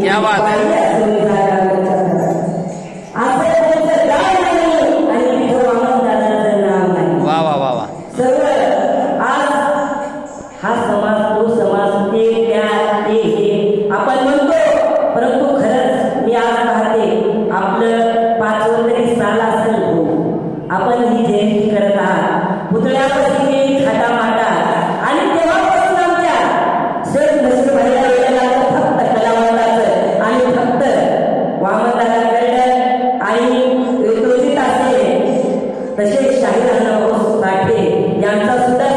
क्या बात है. वा वा वा वा. हा समाज तो समाज ते त्या ते आपण म्हणतो, परंतु खरंच मी आज पाहते आपलं 5 तरी साल असेल आपण ही जयंती करत आहात. पुतळ्यापाशी थाटामाटा आणि तेव्हापासून आमच्या सण नशीब व्हायला वेळेला फक्त कलावंताचं आणि फक्त वामनदादांकडं आणि विक्रोजित असेल तसेच शाहीर अण्णाभाऊ साठे यांचा सुद्धा